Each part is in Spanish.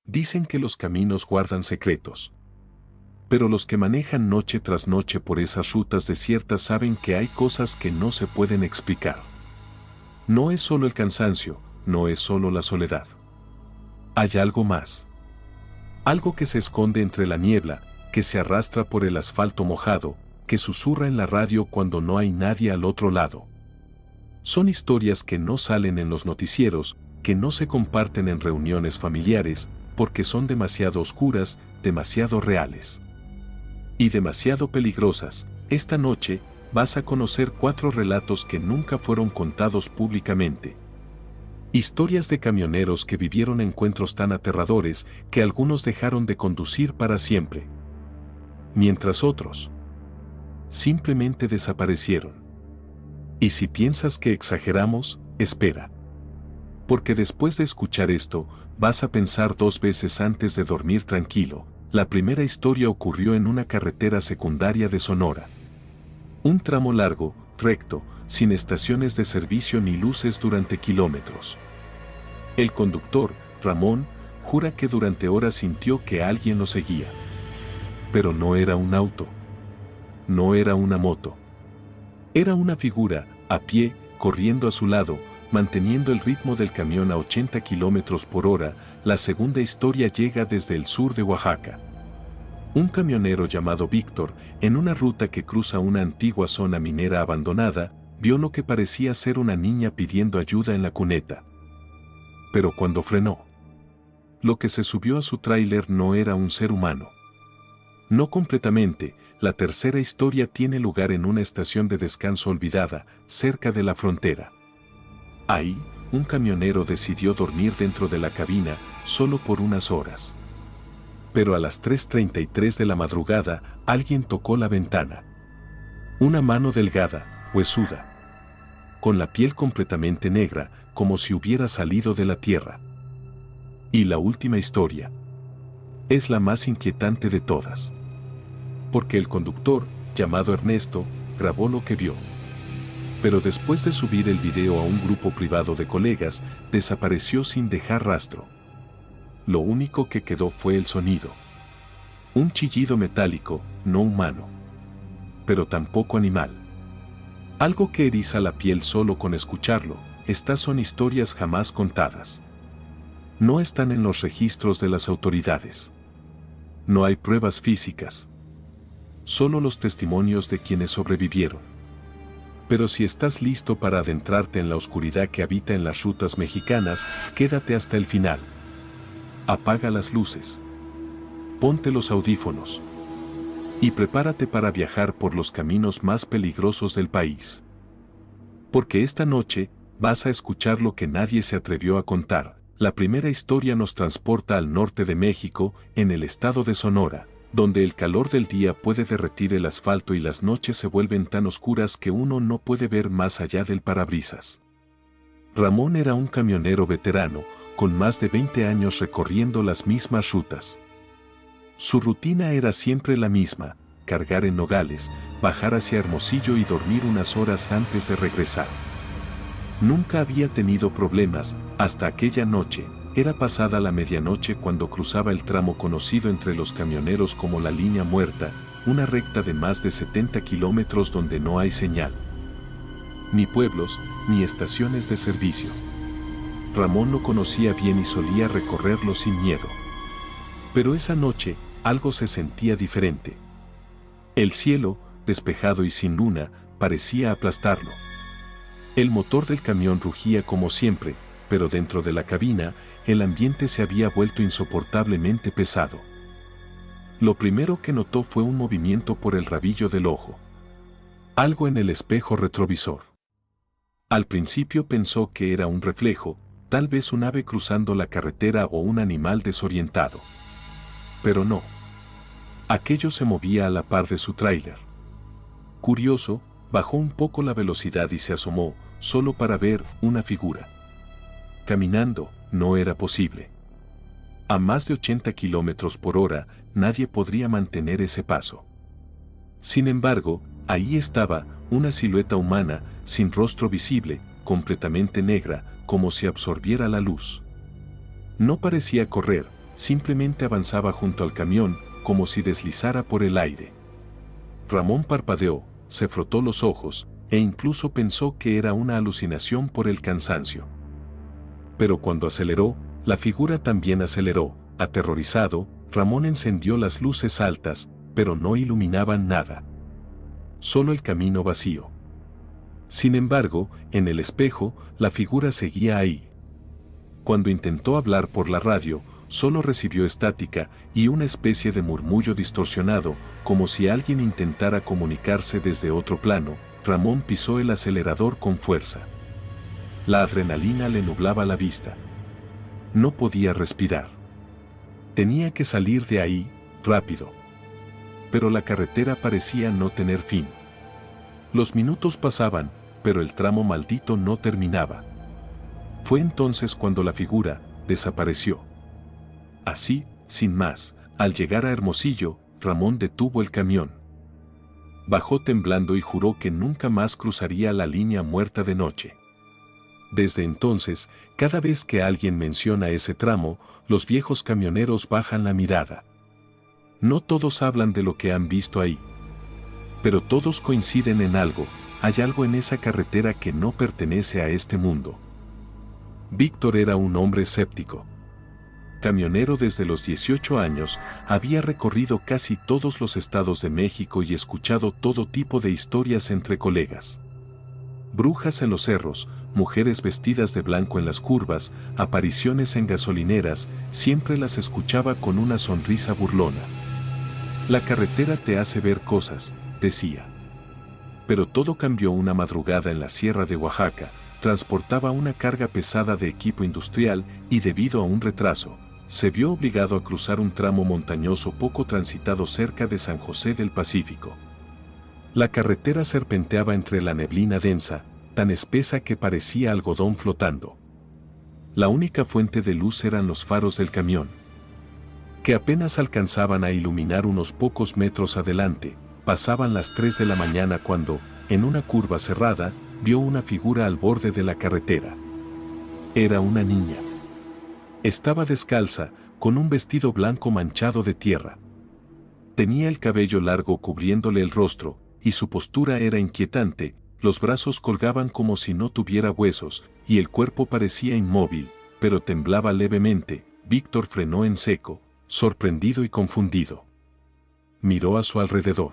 Dicen que los caminos guardan secretos. Pero los que manejan noche tras noche por esas rutas desiertas saben que hay cosas que no se pueden explicar. No es solo el cansancio, no es solo la soledad. Hay algo más. Algo que se esconde entre la niebla, que se arrastra por el asfalto mojado, que susurra en la radio cuando no hay nadie al otro lado. Son historias que no salen en los noticieros, que no se comparten en reuniones familiares, porque son demasiado oscuras, demasiado reales. Y demasiado peligrosas. Esta noche, vas a conocer 4 relatos que nunca fueron contados públicamente. Historias de camioneros que vivieron encuentros tan aterradores que algunos dejaron de conducir para siempre. Mientras otros simplemente desaparecieron. Y si piensas que exageramos, espera. Porque después de escuchar esto, vas a pensar 2 veces antes de dormir tranquilo. La primera historia ocurrió en una carretera secundaria de Sonora. Un tramo largo, recto, sin estaciones de servicio ni luces durante kilómetros. El conductor, Ramón, jura que durante horas sintió que alguien lo seguía. Pero no era un auto. No era una moto. Era una figura, a pie, corriendo a su lado, manteniendo el ritmo del camión a 80 kilómetros por hora. La segunda historia llega desde el sur de Oaxaca. Un camionero llamado Víctor, en una ruta que cruza una antigua zona minera abandonada, vio lo que parecía ser una niña pidiendo ayuda en la cuneta. Pero cuando frenó, lo que se subió a su tráiler no era un ser humano. No completamente. La tercera historia tiene lugar en una estación de descanso olvidada, cerca de la frontera. Ahí, un camionero decidió dormir dentro de la cabina, solo por unas horas. Pero a las 3:33 de la madrugada, alguien tocó la ventana. Una mano delgada, huesuda, con la piel completamente negra, como si hubiera salido de la tierra. Y la última historia es la más inquietante de todas. Porque el conductor, llamado Ernesto, grabó lo que vio. Pero después de subir el video a un grupo privado de colegas, desapareció sin dejar rastro. Lo único que quedó fue el sonido. Un chillido metálico, no humano. Pero tampoco animal. Algo que eriza la piel solo con escucharlo. Estas son historias jamás contadas. No están en los registros de las autoridades. No hay pruebas físicas. Solo los testimonios de quienes sobrevivieron. Pero si estás listo para adentrarte en la oscuridad que habita en las rutas mexicanas, quédate hasta el final. Apaga las luces. Ponte los audífonos. Y prepárate para viajar por los caminos más peligrosos del país. Porque esta noche, vas a escuchar lo que nadie se atrevió a contar. La primera historia nos transporta al norte de México, en el estado de Sonora, donde el calor del día puede derretir el asfalto y las noches se vuelven tan oscuras que uno no puede ver más allá del parabrisas. Ramón era un camionero veterano, con más de 20 años recorriendo las mismas rutas. Su rutina era siempre la misma: cargar en Nogales, bajar hacia Hermosillo y dormir unas horas antes de regresar. Nunca había tenido problemas, hasta aquella noche. Era pasada la medianoche cuando cruzaba el tramo conocido entre los camioneros como la Línea Muerta, una recta de más de 70 kilómetros donde no hay señal. Ni pueblos, ni estaciones de servicio. Ramón lo conocía bien y solía recorrerlo sin miedo. Pero esa noche, algo se sentía diferente. El cielo, despejado y sin luna, parecía aplastarlo. El motor del camión rugía como siempre, pero dentro de la cabina, el ambiente se había vuelto insoportablemente pesado. Lo primero que notó fue un movimiento por el rabillo del ojo. Algo en el espejo retrovisor. Al principio pensó que era un reflejo, tal vez un ave cruzando la carretera o un animal desorientado. Pero no. Aquello se movía a la par de su tráiler. Curioso, bajó un poco la velocidad y se asomó, solo para ver una figura. Caminando, no era posible. A más de 80 kilómetros por hora, nadie podría mantener ese paso. Sin embargo, ahí estaba, una silueta humana, sin rostro visible, completamente negra, como si absorbiera la luz. No parecía correr, simplemente avanzaba junto al camión, como si deslizara por el aire. Ramón parpadeó, se frotó los ojos, e incluso pensó que era una alucinación por el cansancio. Pero cuando aceleró, la figura también aceleró. Aterrorizado, Ramón encendió las luces altas, pero no iluminaban nada. Solo el camino vacío. Sin embargo, en el espejo, la figura seguía ahí. Cuando intentó hablar por la radio, solo recibió estática y una especie de murmullo distorsionado, como si alguien intentara comunicarse desde otro plano. Ramón pisó el acelerador con fuerza. La adrenalina le nublaba la vista. No podía respirar. Tenía que salir de ahí, rápido. Pero la carretera parecía no tener fin. Los minutos pasaban, pero el tramo maldito no terminaba. Fue entonces cuando la figura desapareció. Así, sin más, al llegar a Hermosillo, Ramón detuvo el camión. Bajó temblando y juró que nunca más cruzaría la línea muerta de noche. Desde entonces, cada vez que alguien menciona ese tramo, los viejos camioneros bajan la mirada. No todos hablan de lo que han visto ahí. Pero todos coinciden en algo, hay algo en esa carretera que no pertenece a este mundo. Víctor era un hombre escéptico. Camionero desde los 18 años, había recorrido casi todos los estados de México y escuchado todo tipo de historias entre colegas. Brujas en los cerros, mujeres vestidas de blanco en las curvas, apariciones en gasolineras, siempre las escuchaba con una sonrisa burlona. La carretera te hace ver cosas, decía. Pero todo cambió una madrugada en la sierra de Oaxaca. Transportaba una carga pesada de equipo industrial y debido a un retraso, se vio obligado a cruzar un tramo montañoso poco transitado cerca de San José del Pacífico. La carretera serpenteaba entre la neblina densa, tan espesa que parecía algodón flotando. La única fuente de luz eran los faros del camión, que apenas alcanzaban a iluminar unos pocos metros adelante. Pasaban las 3 de la mañana cuando, en una curva cerrada, vio una figura al borde de la carretera. Era una niña. Estaba descalza, con un vestido blanco manchado de tierra. Tenía el cabello largo cubriéndole el rostro, y su postura era inquietante. Los brazos colgaban como si no tuviera huesos, y el cuerpo parecía inmóvil, pero temblaba levemente. Víctor frenó en seco, sorprendido y confundido. Miró a su alrededor.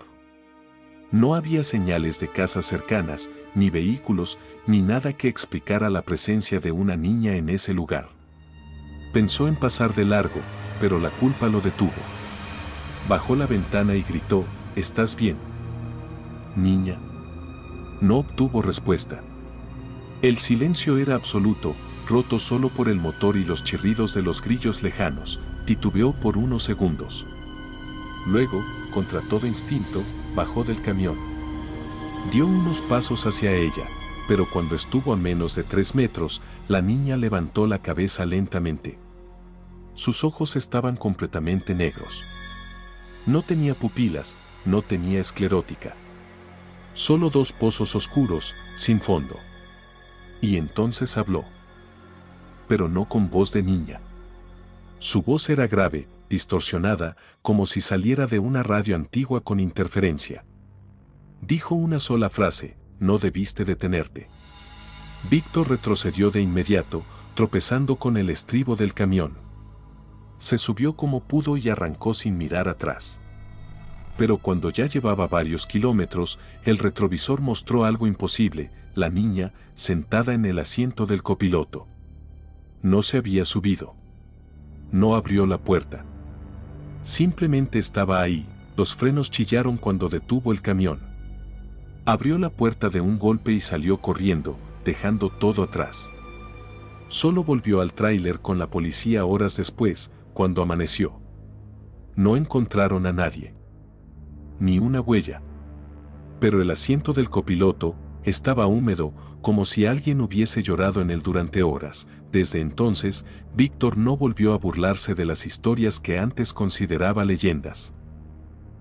No había señales de casas cercanas, ni vehículos, ni nada que explicara la presencia de una niña en ese lugar. Pensó en pasar de largo, pero la culpa lo detuvo. Bajó la ventana y gritó: ¿estás bien, niña? No obtuvo respuesta. El silencio era absoluto, roto solo por el motor y los chirridos de los grillos lejanos. Titubeó por unos segundos. Luego, contra todo instinto, bajó del camión. Dio unos pasos hacia ella, pero cuando estuvo a menos de 3 metros, la niña levantó la cabeza lentamente. Sus ojos estaban completamente negros. No tenía pupilas, no tenía esclerótica. Solo 2 pozos oscuros, sin fondo. Y entonces habló. Pero no con voz de niña. Su voz era grave, distorsionada, como si saliera de una radio antigua con interferencia. Dijo una sola frase: no debiste detenerte. Víctor retrocedió de inmediato, tropezando con el estribo del camión. Se subió como pudo y arrancó sin mirar atrás. Pero cuando ya llevaba varios kilómetros, el retrovisor mostró algo imposible: la niña, sentada en el asiento del copiloto. No se había subido. No abrió la puerta. Simplemente estaba ahí. Los frenos chillaron cuando detuvo el camión. Abrió la puerta de un golpe y salió corriendo, dejando todo atrás. Solo volvió al tráiler con la policía horas después, cuando amaneció. No encontraron a nadie. Ni una huella. Pero el asiento del copiloto estaba húmedo, como si alguien hubiese llorado en él durante horas. Desde entonces, Víctor no volvió a burlarse de las historias que antes consideraba leyendas.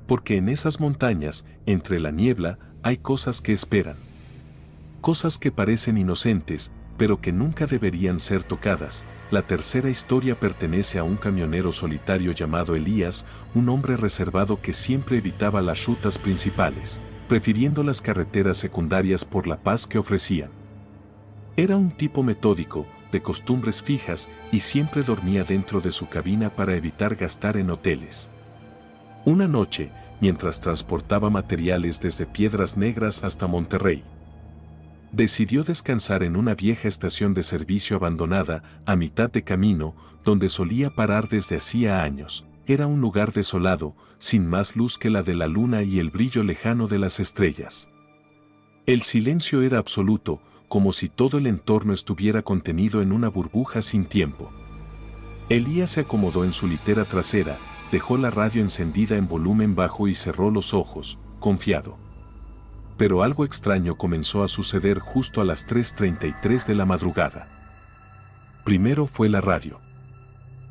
Porque en esas montañas, entre la niebla, hay cosas que esperan. Cosas que parecen inocentes, pero que nunca deberían ser tocadas. La tercera historia pertenece a un camionero solitario llamado Elías, un hombre reservado que siempre evitaba las rutas principales, prefiriendo las carreteras secundarias por la paz que ofrecían. Era un tipo metódico, de costumbres fijas, y siempre dormía dentro de su cabina para evitar gastar en hoteles. Una noche, mientras transportaba materiales desde Piedras Negras hasta Monterrey, decidió descansar en una vieja estación de servicio abandonada, a mitad de camino, donde solía parar desde hacía años. Era un lugar desolado, sin más luz que la de la luna y el brillo lejano de las estrellas. El silencio era absoluto, como si todo el entorno estuviera contenido en una burbuja sin tiempo. Elías se acomodó en su litera trasera, dejó la radio encendida en volumen bajo y cerró los ojos, confiado. Pero algo extraño comenzó a suceder justo a las 3:33 de la madrugada. Primero fue la radio.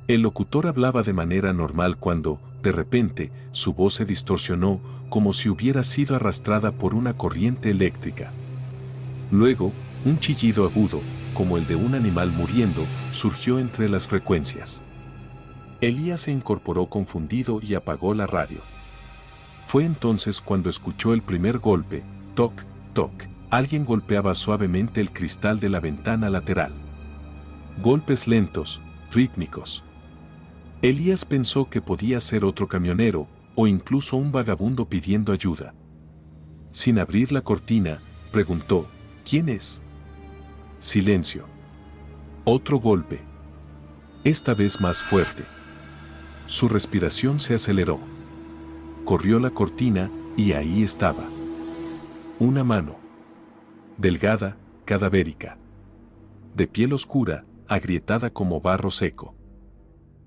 El locutor hablaba de manera normal cuando, de repente, su voz se distorsionó, como si hubiera sido arrastrada por una corriente eléctrica. Luego, un chillido agudo, como el de un animal muriendo, surgió entre las frecuencias. Elías se incorporó confundido y apagó la radio. Fue entonces cuando escuchó el primer golpe, toc, toc. Alguien golpeaba suavemente el cristal de la ventana lateral. Golpes lentos, rítmicos. Elías pensó que podía ser otro camionero, o incluso un vagabundo pidiendo ayuda. Sin abrir la cortina, preguntó, ¿quién es? Silencio. Otro golpe. Esta vez más fuerte. Su respiración se aceleró. Corrió la cortina, y ahí estaba. Una mano. Delgada, cadavérica. De piel oscura, agrietada como barro seco.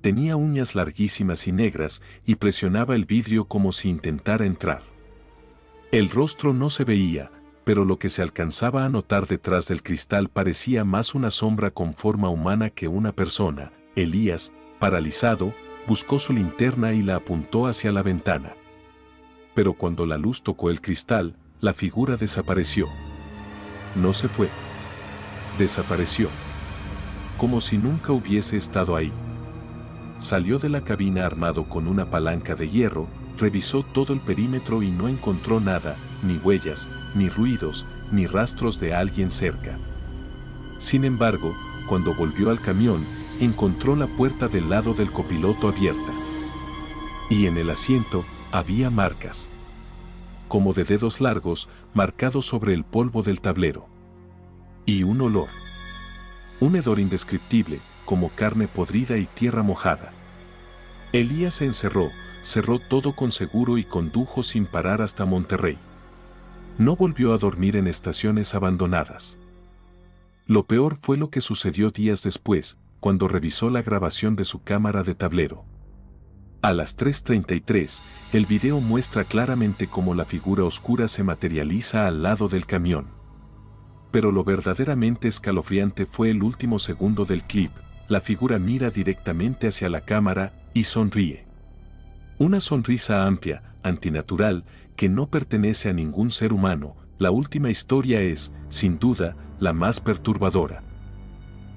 Tenía uñas larguísimas y negras, y presionaba el vidrio como si intentara entrar. El rostro no se veía, pero lo que se alcanzaba a notar detrás del cristal parecía más una sombra con forma humana que una persona. Elías, paralizado, buscó su linterna y la apuntó hacia la ventana. Pero cuando la luz tocó el cristal, la figura desapareció. No se fue. Desapareció. Como si nunca hubiese estado ahí. Salió de la cabina armado con una palanca de hierro, revisó todo el perímetro y no encontró nada, ni huellas, ni ruidos, ni rastros de alguien cerca. Sin embargo, cuando volvió al camión, encontró la puerta del lado del copiloto abierta. Y en el asiento, había marcas. Como de dedos largos, marcados sobre el polvo del tablero. Y un olor. Un hedor indescriptible, como carne podrida y tierra mojada. Elías se encerró, cerró todo con seguro y condujo sin parar hasta Monterrey. No volvió a dormir en estaciones abandonadas. Lo peor fue lo que sucedió días después, cuando revisó la grabación de su cámara de tablero. A las 3:33, el video muestra claramente cómo la figura oscura se materializa al lado del camión. Pero lo verdaderamente escalofriante fue el último segundo del clip. La figura mira directamente hacia la cámara y sonríe. Una sonrisa amplia, antinatural, que no pertenece a ningún ser humano. La última historia es, sin duda, la más perturbadora.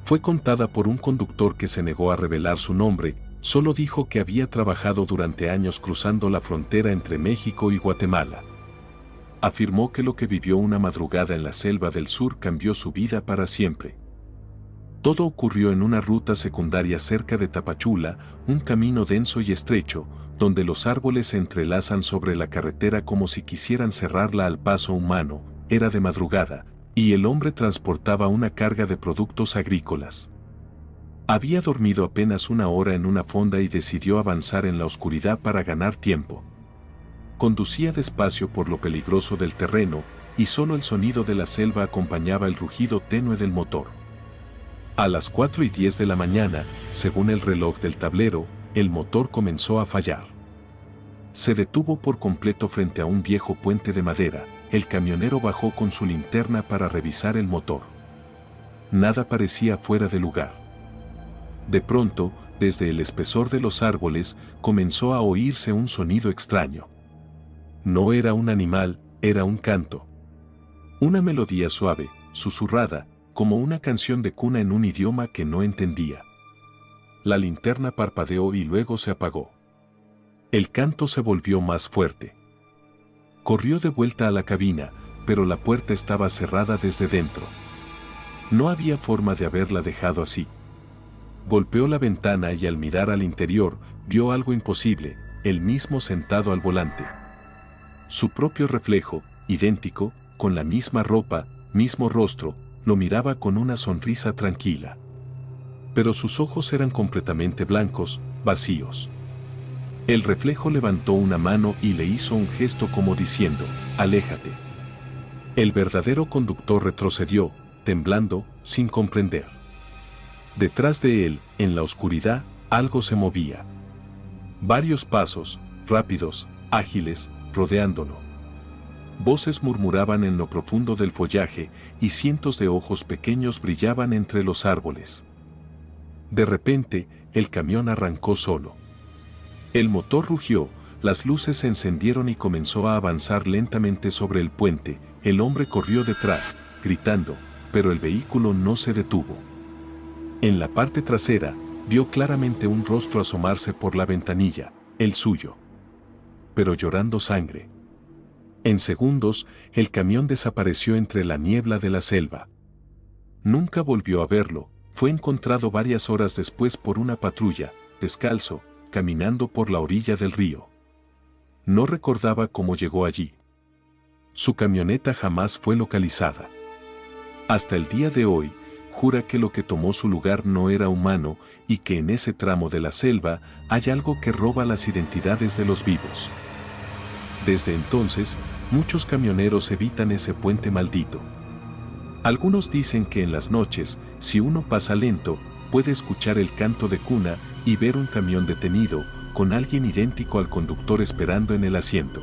Fue contada por un conductor que se negó a revelar su nombre, solo dijo que había trabajado durante años cruzando la frontera entre México y Guatemala. Afirmó que lo que vivió una madrugada en la selva del sur cambió su vida para siempre. Todo ocurrió en una ruta secundaria cerca de Tapachula, un camino denso y estrecho, donde los árboles se entrelazan sobre la carretera como si quisieran cerrarla al paso humano. Era de madrugada, y el hombre transportaba una carga de productos agrícolas. Había dormido apenas una hora en una fonda y decidió avanzar en la oscuridad para ganar tiempo. Conducía despacio por lo peligroso del terreno, y solo el sonido de la selva acompañaba el rugido tenue del motor. A las 4:10 de la mañana, según el reloj del tablero, el motor comenzó a fallar. Se detuvo por completo frente a un viejo puente de madera. El camionero bajó con su linterna para revisar el motor. Nada parecía fuera de lugar. De pronto, desde el espesor de los árboles, comenzó a oírse un sonido extraño. No era un animal, era un canto. Una melodía suave, susurrada, como una canción de cuna en un idioma que no entendía. la linterna parpadeó y luego se apagó. El canto se volvió más fuerte. Corrió de vuelta a la cabina, pero la puerta estaba cerrada desde dentro. No había forma de haberla dejado así. Golpeó la ventana y al mirar al interior, vio algo imposible, él mismo sentado al volante. Su propio reflejo, idéntico, con la misma ropa, mismo rostro, lo miraba con una sonrisa tranquila. Pero sus ojos eran completamente blancos, vacíos. El reflejo levantó una mano y le hizo un gesto como diciendo, «Aléjate». El verdadero conductor retrocedió, temblando, sin comprender. Detrás de él, en la oscuridad, algo se movía. Varios pasos, rápidos, ágiles, rodeándolo. Voces murmuraban en lo profundo del follaje y cientos de ojos pequeños brillaban entre los árboles. De repente, el camión arrancó solo. El motor rugió, las luces se encendieron y comenzó a avanzar lentamente sobre el puente. El hombre corrió detrás, gritando, pero el vehículo no se detuvo. En la parte trasera, vio claramente un rostro asomarse por la ventanilla, el suyo. Pero llorando sangre. En segundos, el camión desapareció entre la niebla de la selva. Nunca volvió a verlo, fue encontrado varias horas después por una patrulla, descalzo, caminando por la orilla del río. No recordaba cómo llegó allí. Su camioneta jamás fue localizada. Hasta el día de hoy, jura que lo que tomó su lugar no era humano y que en ese tramo de la selva hay algo que roba las identidades de los vivos. Desde entonces, muchos camioneros evitan ese puente maldito. Algunos dicen que en las noches, si uno pasa lento, puede escuchar el canto de cuna y ver un camión detenido, con alguien idéntico al conductor esperando en el asiento.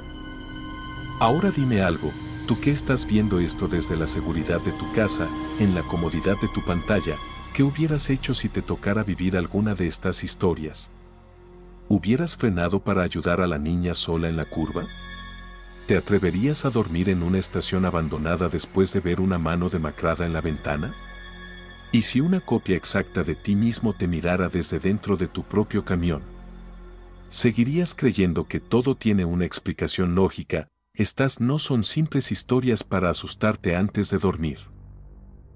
Ahora dime algo, tú que estás viendo esto desde la seguridad de tu casa, en la comodidad de tu pantalla, ¿qué hubieras hecho si te tocara vivir alguna de estas historias? ¿Hubieras frenado para ayudar a la niña sola en la curva? ¿Te atreverías a dormir en una estación abandonada después de ver una mano demacrada en la ventana? ¿Y si una copia exacta de ti mismo te mirara desde dentro de tu propio camión? ¿Seguirías creyendo que todo tiene una explicación lógica? Estas no son simples historias para asustarte antes de dormir.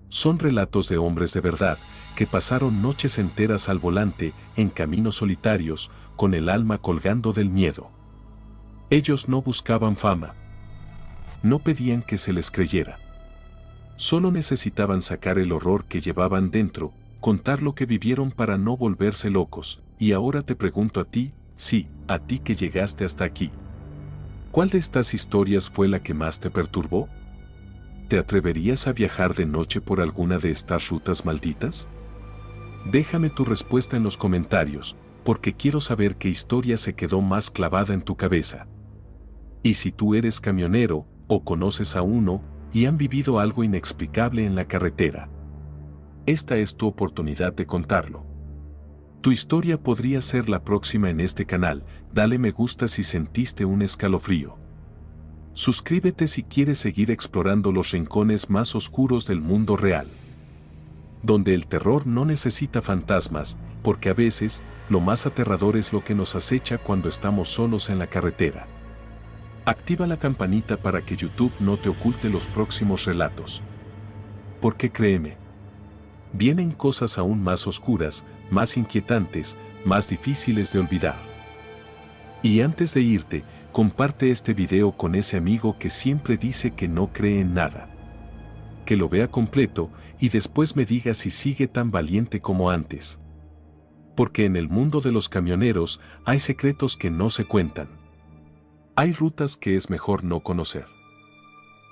Son relatos de hombres de verdad, que pasaron noches enteras al volante, en caminos solitarios, con el alma colgando del miedo. Ellos no buscaban fama. No pedían que se les creyera. Solo necesitaban sacar el horror que llevaban dentro, contar lo que vivieron para no volverse locos. Y ahora te pregunto a ti, sí, a ti que llegaste hasta aquí. ¿Cuál de estas historias fue la que más te perturbó? ¿Te atreverías a viajar de noche por alguna de estas rutas malditas? Déjame tu respuesta en los comentarios, porque quiero saber qué historia se quedó más clavada en tu cabeza. Y si tú eres camionero, o conoces a uno, y han vivido algo inexplicable en la carretera, esta es tu oportunidad de contarlo. Tu historia podría ser la próxima en este canal, dale me gusta si sentiste un escalofrío. Suscríbete si quieres seguir explorando los rincones más oscuros del mundo real. Donde el terror no necesita fantasmas, porque a veces, lo más aterrador es lo que nos acecha cuando estamos solos en la carretera. Activa la campanita para que YouTube no te oculte los próximos relatos. Porque créeme, vienen cosas aún más oscuras, más inquietantes, más difíciles de olvidar. Y antes de irte, comparte este video con ese amigo que siempre dice que no cree en nada. Que lo vea completo y después me diga si sigue tan valiente como antes. Porque en el mundo de los camioneros hay secretos que no se cuentan. Hay rutas que es mejor no conocer.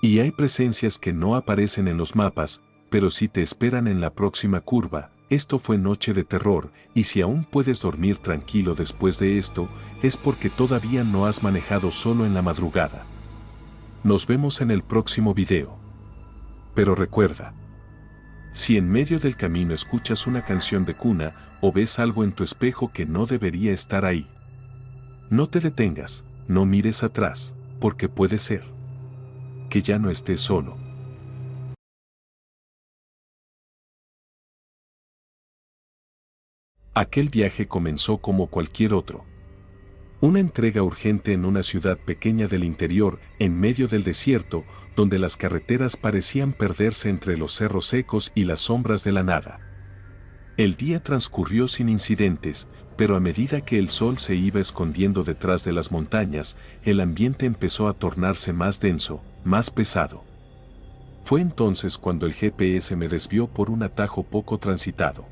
Y hay presencias que no aparecen en los mapas, pero sí te esperan en la próxima curva. Esto fue Noche de Terror, y si aún puedes dormir tranquilo después de esto, es porque todavía no has manejado solo en la madrugada. Nos vemos en el próximo video. Pero recuerda, si en medio del camino escuchas una canción de cuna o ves algo en tu espejo que no debería estar ahí, no te detengas, no mires atrás, porque puede ser que ya no estés solo. Aquel viaje comenzó como cualquier otro. Una entrega urgente en una ciudad pequeña del interior, en medio del desierto, donde las carreteras parecían perderse entre los cerros secos y las sombras de la nada. El día transcurrió sin incidentes, pero a medida que el sol se iba escondiendo detrás de las montañas, el ambiente empezó a tornarse más denso, más pesado. Fue entonces cuando el GPS me desvió por un atajo poco transitado.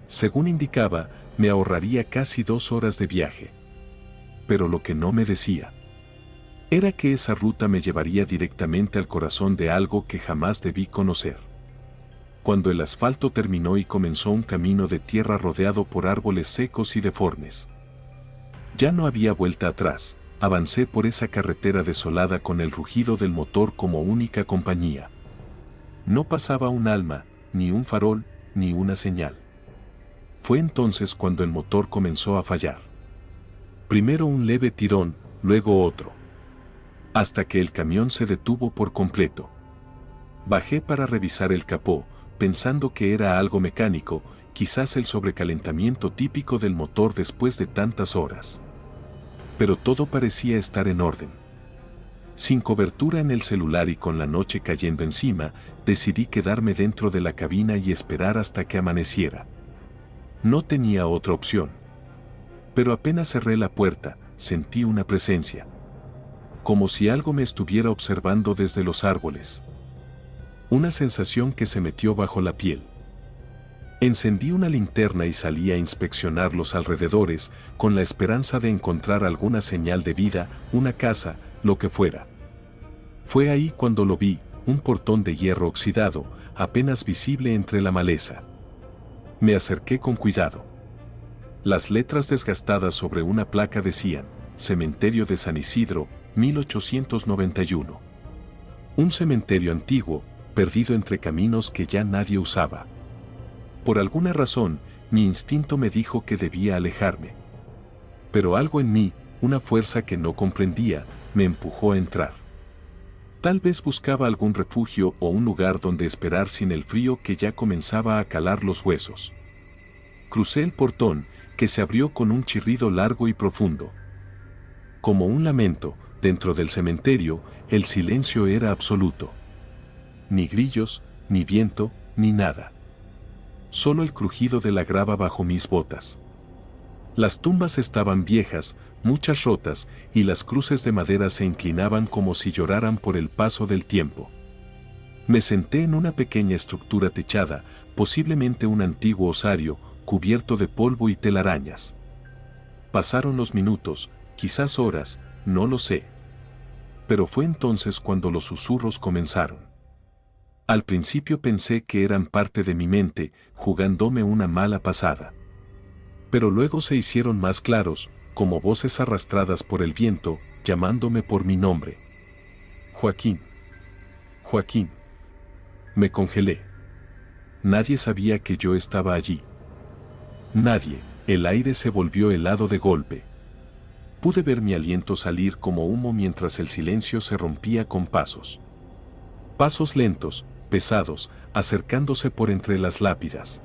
Según indicaba, me ahorraría casi 2 horas de viaje. Pero lo que no me decía era que esa ruta me llevaría directamente al corazón de algo que jamás debí conocer. Cuando el asfalto terminó y comenzó un camino de tierra rodeado por árboles secos y deformes. Ya no había vuelta atrás, avancé por esa carretera desolada con el rugido del motor como única compañía. No pasaba un alma, ni un farol, ni una señal. Fue entonces cuando el motor comenzó a fallar. Primero un leve tirón, luego otro. Hasta que el camión se detuvo por completo. Bajé para revisar el capó, pensando que era algo mecánico, quizás el sobrecalentamiento típico del motor después de tantas horas. Pero todo parecía estar en orden. Sin cobertura en el celular y con la noche cayendo encima, decidí quedarme dentro de la cabina y esperar hasta que amaneciera. No tenía otra opción. Pero apenas cerré la puerta, sentí una presencia. Como si algo me estuviera observando desde los árboles. Una sensación que se metió bajo la piel. Encendí una linterna y salí a inspeccionar los alrededores, con la esperanza de encontrar alguna señal de vida, una casa, lo que fuera. Fue ahí cuando lo vi, un portón de hierro oxidado, apenas visible entre la maleza. Me acerqué con cuidado. Las letras desgastadas sobre una placa decían, Cementerio de San Isidro, 1891. Un cementerio antiguo, perdido entre caminos que ya nadie usaba. Por alguna razón, mi instinto me dijo que debía alejarme. Pero algo en mí, una fuerza que no comprendía, me empujó a entrar. Tal vez buscaba algún refugio o un lugar donde esperar sin el frío que ya comenzaba a calar los huesos. Crucé el portón, que se abrió con un chirrido largo y profundo. Como un lamento, dentro del cementerio, el silencio era absoluto. Ni grillos, ni viento, ni nada. Solo el crujido de la grava bajo mis botas. Las tumbas estaban viejas, muchas rotas, y las cruces de madera se inclinaban como si lloraran por el paso del tiempo. Me senté en una pequeña estructura techada, posiblemente un antiguo osario, cubierto de polvo y telarañas. Pasaron los minutos, quizás horas, no lo sé. Pero fue entonces cuando los susurros comenzaron. Al principio pensé que eran parte de mi mente, jugándome una mala pasada. Pero luego se hicieron más claros, como voces arrastradas por el viento, llamándome por mi nombre. Joaquín. Joaquín. Me congelé. Nadie sabía que yo estaba allí. Nadie. El aire se volvió helado de golpe. Pude ver mi aliento salir como humo mientras el silencio se rompía con pasos. Pasos lentos, pesados, acercándose por entre las lápidas.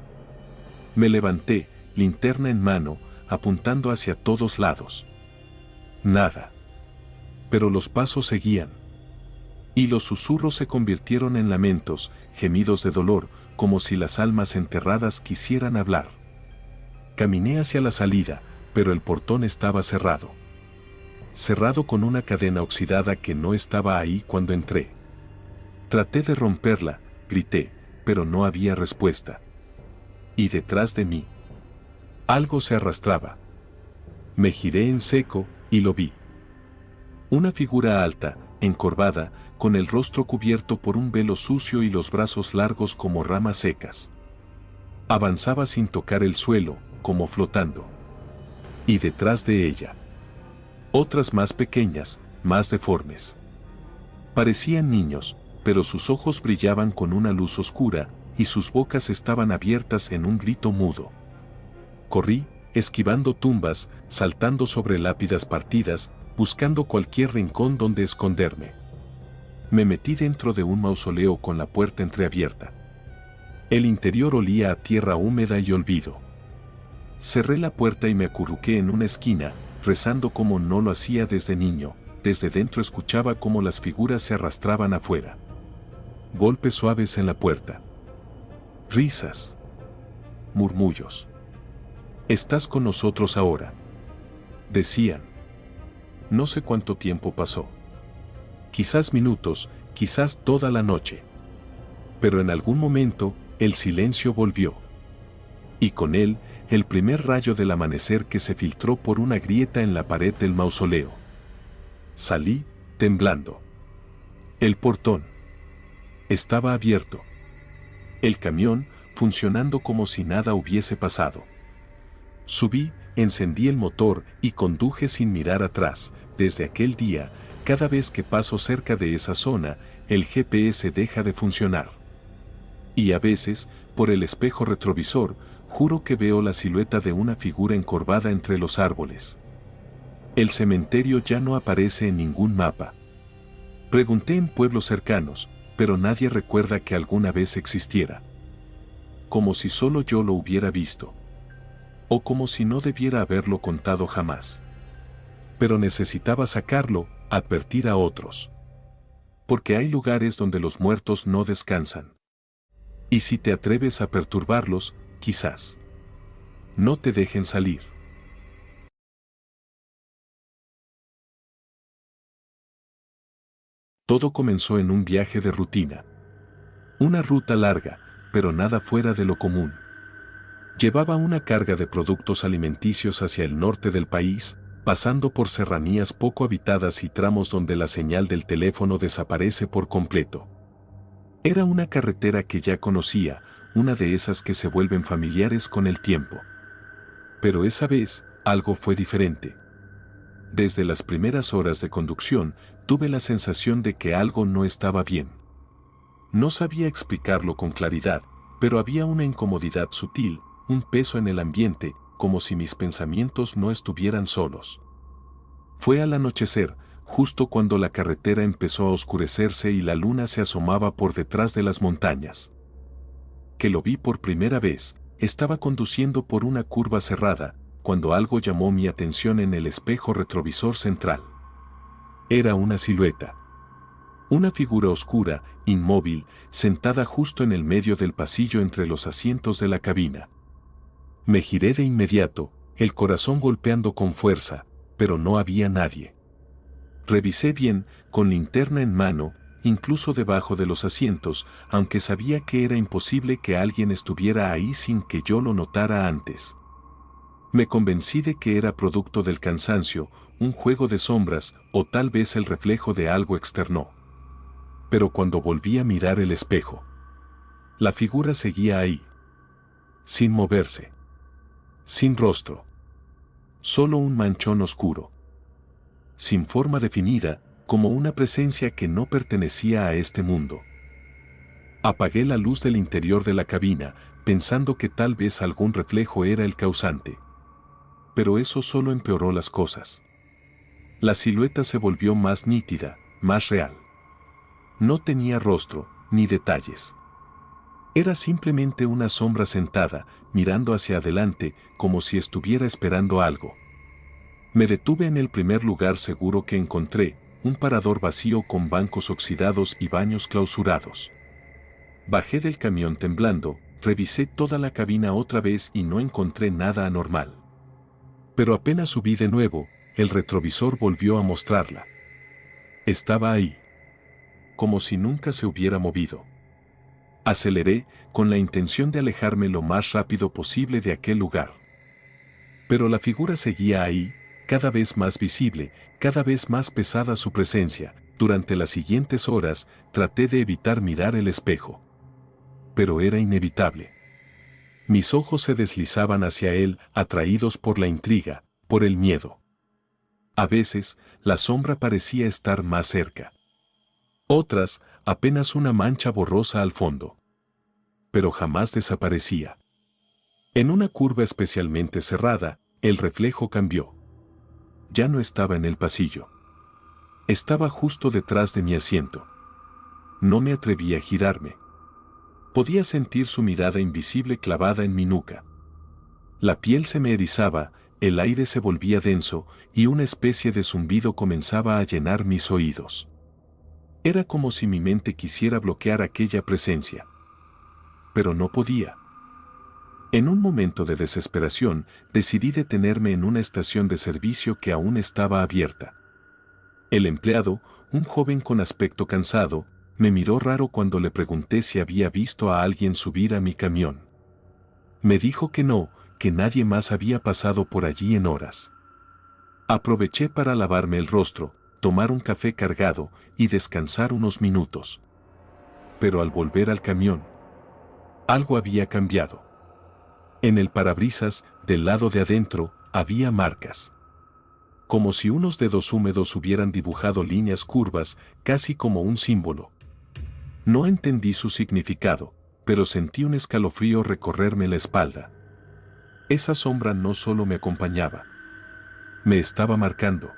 Me levanté, linterna en mano, apuntando hacia todos lados. Nada. Pero los pasos seguían. Y los susurros se convirtieron en lamentos, gemidos de dolor, como si las almas enterradas quisieran hablar. Caminé hacia la salida, pero el portón estaba cerrado. Cerrado con una cadena oxidada que no estaba ahí cuando entré. Traté de romperla, grité, pero no había respuesta. Y detrás de mí, algo se arrastraba. Me giré en seco, y lo vi. Una figura alta, encorvada, con el rostro cubierto por un velo sucio y los brazos largos como ramas secas. Avanzaba sin tocar el suelo, como flotando. Y detrás de ella, otras más pequeñas, más deformes. Parecían niños, pero sus ojos brillaban con una luz oscura, y sus bocas estaban abiertas en un grito mudo. Corrí, esquivando tumbas, saltando sobre lápidas partidas, buscando cualquier rincón donde esconderme. Me metí dentro de un mausoleo con la puerta entreabierta. El interior olía a tierra húmeda y olvido. Cerré la puerta y me acurruqué en una esquina, rezando como no lo hacía desde niño. Desde dentro escuchaba cómo las figuras se arrastraban afuera. Golpes suaves en la puerta. Risas. Murmullos. «Estás con nosotros ahora», decían. No sé cuánto tiempo pasó. Quizás minutos, quizás toda la noche. Pero en algún momento, el silencio volvió. Y con él, el primer rayo del amanecer que se filtró por una grieta en la pared del mausoleo. Salí, temblando. El portón estaba abierto. El camión, funcionando como si nada hubiese pasado. Subí, encendí el motor y conduje sin mirar atrás. Desde aquel día, cada vez que paso cerca de esa zona, el GPS deja de funcionar. Y a veces, por el espejo retrovisor, juro que veo la silueta de una figura encorvada entre los árboles. El cementerio ya no aparece en ningún mapa. Pregunté en pueblos cercanos, pero nadie recuerda que alguna vez existiera. Como si solo yo lo hubiera visto. O como si no debiera haberlo contado jamás. Pero necesitaba sacarlo, advertir a otros. Porque hay lugares donde los muertos no descansan. Y si te atreves a perturbarlos, quizás no te dejen salir. Todo comenzó en un viaje de rutina. Una ruta larga, pero nada fuera de lo común. Llevaba una carga de productos alimenticios hacia el norte del país, pasando por serranías poco habitadas y tramos donde la señal del teléfono desaparece por completo. Era una carretera que ya conocía, una de esas que se vuelven familiares con el tiempo. Pero esa vez, algo fue diferente. Desde las primeras horas de conducción, tuve la sensación de que algo no estaba bien. No sabía explicarlo con claridad, pero había una incomodidad sutil, un peso en el ambiente, como si mis pensamientos no estuvieran solos. Fue al anochecer, justo cuando la carretera empezó a oscurecerse y la luna se asomaba por detrás de las montañas. Que lo vi por primera vez, estaba conduciendo por una curva cerrada, cuando algo llamó mi atención en el espejo retrovisor central. Era una silueta. Una figura oscura, inmóvil, sentada justo en el medio del pasillo entre los asientos de la cabina. Me giré de inmediato, el corazón golpeando con fuerza, pero no había nadie. Revisé bien, con linterna en mano, incluso debajo de los asientos, aunque sabía que era imposible que alguien estuviera ahí sin que yo lo notara antes. Me convencí de que era producto del cansancio, un juego de sombras o tal vez el reflejo de algo externo. Pero cuando volví a mirar el espejo, la figura seguía ahí, sin moverse, sin rostro, solo un manchón oscuro, sin forma definida, como una presencia que no pertenecía a este mundo. Apagué la luz del interior de la cabina, pensando que tal vez algún reflejo era el causante. Pero eso solo empeoró las cosas. La silueta se volvió más nítida, más real. No tenía rostro, ni detalles. Era simplemente una sombra sentada, mirando hacia adelante, como si estuviera esperando algo. Me detuve en el primer lugar seguro que encontré, un parador vacío con bancos oxidados y baños clausurados. Bajé del camión temblando, revisé toda la cabina otra vez y no encontré nada anormal. Pero apenas subí de nuevo, el retrovisor volvió a mostrarla. Estaba ahí. Como si nunca se hubiera movido. Aceleré, con la intención de alejarme lo más rápido posible de aquel lugar. Pero la figura seguía ahí, cada vez más visible, cada vez más pesada su presencia. Durante las siguientes horas, traté de evitar mirar el espejo. Pero era inevitable. Mis ojos se deslizaban hacia él, atraídos por la intriga, por el miedo. A veces, la sombra parecía estar más cerca. Otras, apenas una mancha borrosa al fondo. Pero jamás desaparecía. En una curva especialmente cerrada, el reflejo cambió. Ya no estaba en el pasillo. Estaba justo detrás de mi asiento. No me atreví a girarme. Podía sentir su mirada invisible clavada en mi nuca. La piel se me erizaba, el aire se volvía denso y una especie de zumbido comenzaba a llenar mis oídos. Era como si mi mente quisiera bloquear aquella presencia. Pero no podía. En un momento de desesperación, decidí detenerme en una estación de servicio que aún estaba abierta. El empleado, un joven con aspecto cansado, me miró raro cuando le pregunté si había visto a alguien subir a mi camión. Me dijo que no, que nadie más había pasado por allí en horas. Aproveché para lavarme el rostro, tomar un café cargado y descansar unos minutos. Pero al volver al camión, algo había cambiado. En el parabrisas, del lado de adentro, había marcas. Como si unos dedos húmedos hubieran dibujado líneas curvas, casi como un símbolo. No entendí su significado, pero sentí un escalofrío recorrerme la espalda. Esa sombra no solo me acompañaba, me estaba marcando.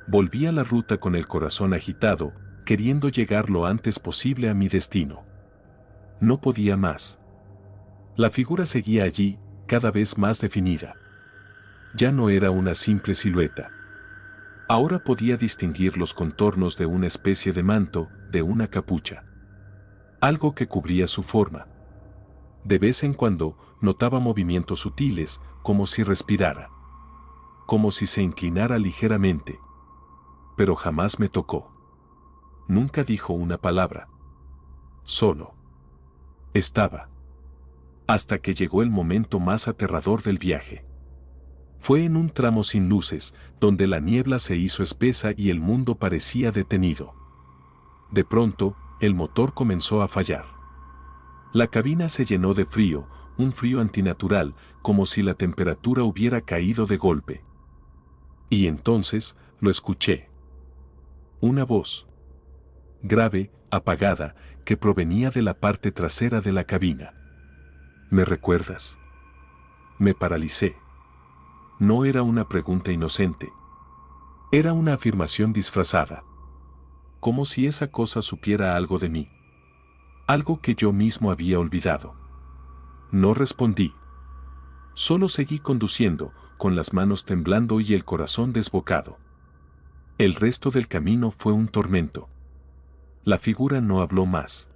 Volví a la ruta con el corazón agitado, queriendo llegar lo antes posible a mi destino. No podía más. La figura seguía allí, cada vez más definida. Ya no era una simple silueta. Ahora podía distinguir los contornos de una especie de manto, de una capucha. Algo que cubría su forma. De vez en cuando, notaba movimientos sutiles, como si respirara. Como si se inclinara ligeramente. Pero jamás me tocó. Nunca dijo una palabra. Solo. Estaba. Hasta que llegó el momento más aterrador del viaje. Fue en un tramo sin luces, donde la niebla se hizo espesa y el mundo parecía detenido. De pronto, el motor comenzó a fallar. La cabina se llenó de frío, un frío antinatural, como si la temperatura hubiera caído de golpe. Y entonces, lo escuché. Una voz. Grave, apagada, que provenía de la parte trasera de la cabina. ¿Me recuerdas? Me paralicé. No era una pregunta inocente. Era una afirmación disfrazada. Como si esa cosa supiera algo de mí. Algo que yo mismo había olvidado. No respondí. Solo seguí conduciendo, con las manos temblando y el corazón desbocado. El resto del camino fue un tormento. La figura no habló más.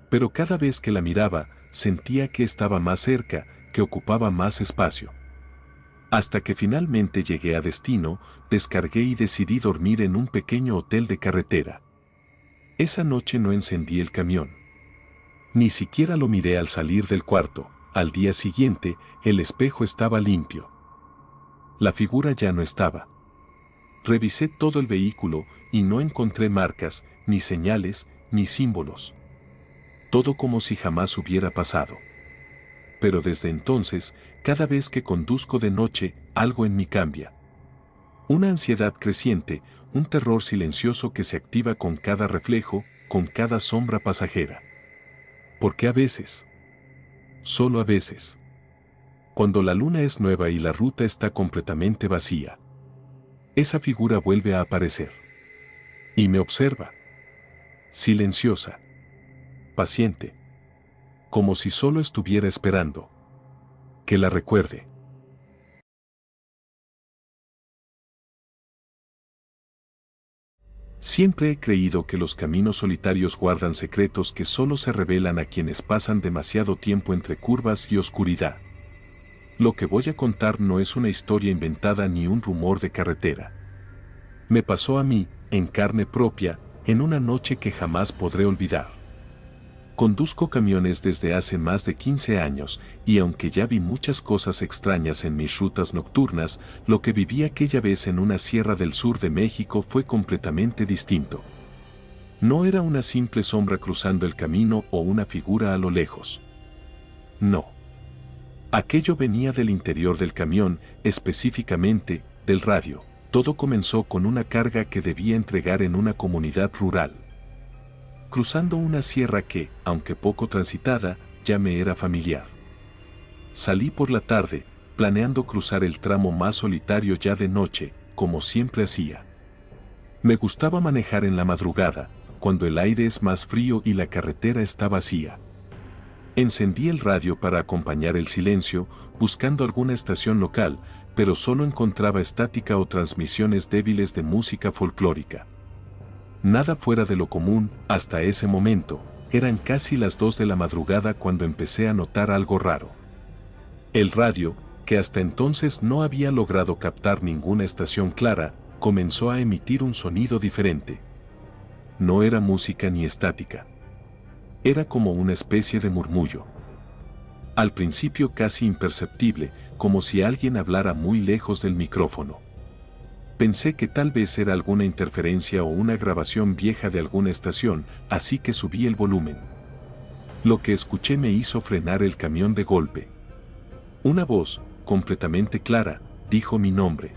Pero cada vez que la miraba, sentía que estaba más cerca, que ocupaba más espacio. Hasta que finalmente llegué a destino, descargué y decidí dormir en un pequeño hotel de carretera. Esa noche no encendí el camión. Ni siquiera lo miré al salir del cuarto. Al día siguiente, el espejo estaba limpio. La figura ya no estaba. Revisé todo el vehículo y no encontré marcas, ni señales, ni símbolos. Todo como si jamás hubiera pasado. Pero desde entonces, cada vez que conduzco de noche, algo en mí cambia. Una ansiedad creciente, un terror silencioso que se activa con cada reflejo, con cada sombra pasajera. Porque a veces, solo a veces, cuando la luna es nueva y la ruta está completamente vacía, esa figura vuelve a aparecer. Y me observa. Silenciosa. Paciente. Como si solo estuviera esperando que la recuerde. Siempre he creído que los caminos solitarios guardan secretos que solo se revelan a quienes pasan demasiado tiempo entre curvas y oscuridad. Lo que voy a contar no es una historia inventada ni un rumor de carretera. Me pasó a mí, en carne propia, en una noche que jamás podré olvidar. Conduzco camiones desde hace más de 15 años y aunque ya vi muchas cosas extrañas en mis rutas nocturnas, lo que viví aquella vez en una sierra del sur de México fue completamente distinto. No era una simple sombra cruzando el camino o una figura a lo lejos. No. Aquello venía del interior del camión, específicamente, del radio. Todo comenzó con una carga que debía entregar en una comunidad rural. Cruzando una sierra que, aunque poco transitada, ya me era familiar. Salí por la tarde, planeando cruzar el tramo más solitario ya de noche, como siempre hacía. Me gustaba manejar en la madrugada, cuando el aire es más frío y la carretera está vacía. Encendí el radio para acompañar el silencio, buscando alguna estación local, pero solo encontraba estática o transmisiones débiles de música folclórica. Nada fuera de lo común, hasta ese momento. Eran casi las 2 de la madrugada cuando empecé a notar algo raro. El radio, que hasta entonces no había logrado captar ninguna estación clara, comenzó a emitir un sonido diferente. No era música ni estática. Era como una especie de murmullo. Al principio casi imperceptible, como si alguien hablara muy lejos del micrófono. Pensé que tal vez era alguna interferencia o una grabación vieja de alguna estación, así que subí el volumen. Lo que escuché me hizo frenar el camión de golpe. Una voz, completamente clara, dijo mi nombre.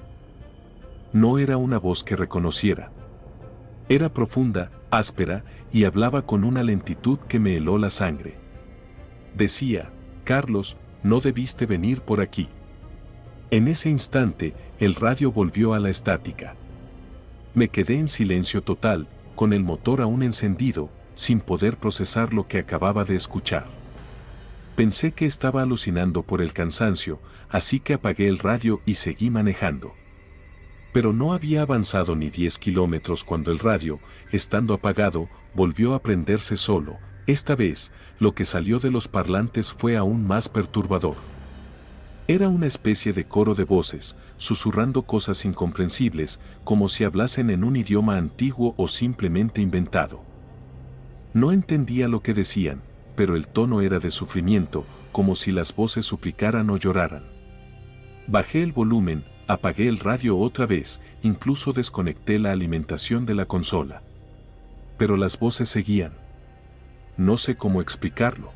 No era una voz que reconociera. Era profunda, áspera, y hablaba con una lentitud que me heló la sangre. Decía: Carlos, no debiste venir por aquí. En ese instante, el radio volvió a la estática. Me quedé en silencio total, con el motor aún encendido, sin poder procesar lo que acababa de escuchar. Pensé que estaba alucinando por el cansancio, así que apagué el radio y seguí manejando. Pero no había avanzado ni 10 kilómetros cuando el radio, estando apagado, volvió a prenderse solo. Esta vez, lo que salió de los parlantes fue aún más perturbador. Era una especie de coro de voces, susurrando cosas incomprensibles, como si hablasen en un idioma antiguo o simplemente inventado. No entendía lo que decían, pero el tono era de sufrimiento, como si las voces suplicaran o lloraran. Bajé el volumen, apagué el radio otra vez, incluso desconecté la alimentación de la consola. Pero las voces seguían. No sé cómo explicarlo.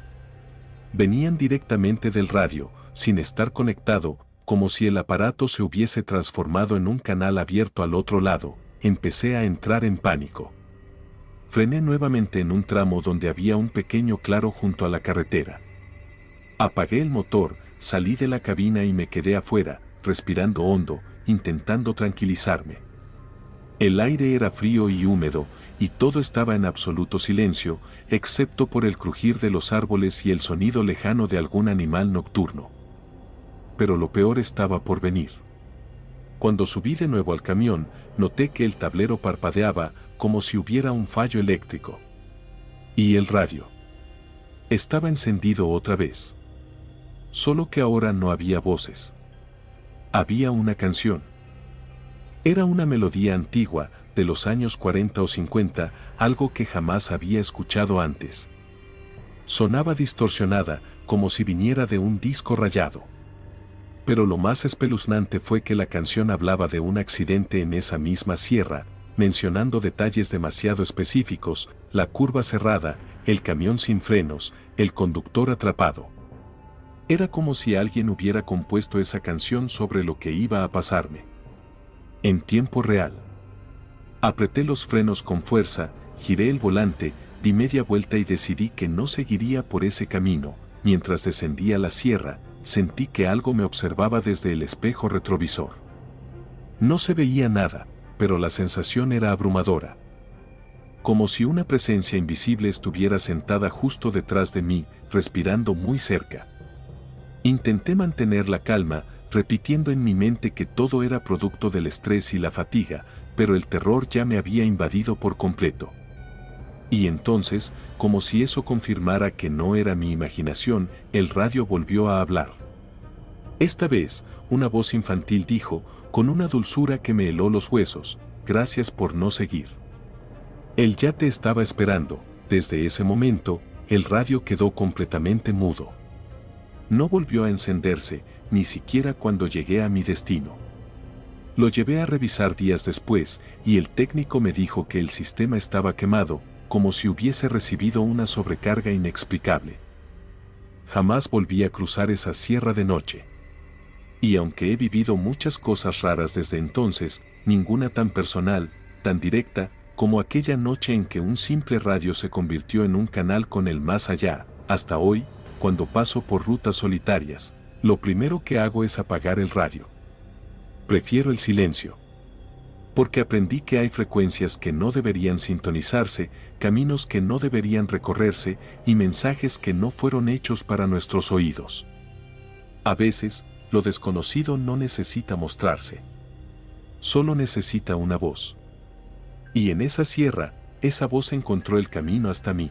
Venían directamente del radio, sin estar conectado, como si el aparato se hubiese transformado en un canal abierto al otro lado. Empecé a entrar en pánico. Frené nuevamente en un tramo donde había un pequeño claro junto a la carretera. Apagué el motor, salí de la cabina y me quedé afuera, respirando hondo, intentando tranquilizarme. El aire era frío y húmedo, y todo estaba en absoluto silencio, excepto por el crujir de los árboles y el sonido lejano de algún animal nocturno. Pero lo peor estaba por venir. Cuando subí de nuevo al camión, noté que el tablero parpadeaba, como si hubiera un fallo eléctrico. Y el radio. Estaba encendido otra vez. Solo que ahora no había voces. Había una canción. Era una melodía antigua, de los años 40 o 50, algo que jamás había escuchado antes. Sonaba distorsionada, como si viniera de un disco rayado. Pero lo más espeluznante fue que la canción hablaba de un accidente en esa misma sierra, mencionando detalles demasiado específicos: la curva cerrada, el camión sin frenos, el conductor atrapado. Era como si alguien hubiera compuesto esa canción sobre lo que iba a pasarme. En tiempo real. Apreté los frenos con fuerza, giré el volante, di media vuelta y decidí que no seguiría por ese camino. Mientras descendía la sierra, sentí que algo me observaba desde el espejo retrovisor. No se veía nada, pero la sensación era abrumadora. Como si una presencia invisible estuviera sentada justo detrás de mí, respirando muy cerca. Intenté mantener la calma, repitiendo en mi mente que todo era producto del estrés y la fatiga, pero el terror ya me había invadido por completo. Y entonces, como si eso confirmara que no era mi imaginación, el radio volvió a hablar. Esta vez, una voz infantil dijo, con una dulzura que me heló los huesos: gracias por no seguir. Él ya te estaba esperando. Desde ese momento, el radio quedó completamente mudo. No volvió a encenderse, ni siquiera cuando llegué a mi destino. Lo llevé a revisar días después, y el técnico me dijo que el sistema estaba quemado, como si hubiese recibido una sobrecarga inexplicable. Jamás volví a cruzar esa sierra de noche. Y aunque he vivido muchas cosas raras desde entonces, ninguna tan personal, tan directa, como aquella noche en que un simple radio se convirtió en un canal con el más allá. Hasta hoy, cuando paso por rutas solitarias, lo primero que hago es apagar el radio. Prefiero el silencio. Porque aprendí que hay frecuencias que no deberían sintonizarse, caminos que no deberían recorrerse y mensajes que no fueron hechos para nuestros oídos. A veces, lo desconocido no necesita mostrarse. Solo necesita una voz. Y en esa sierra, esa voz encontró el camino hasta mí.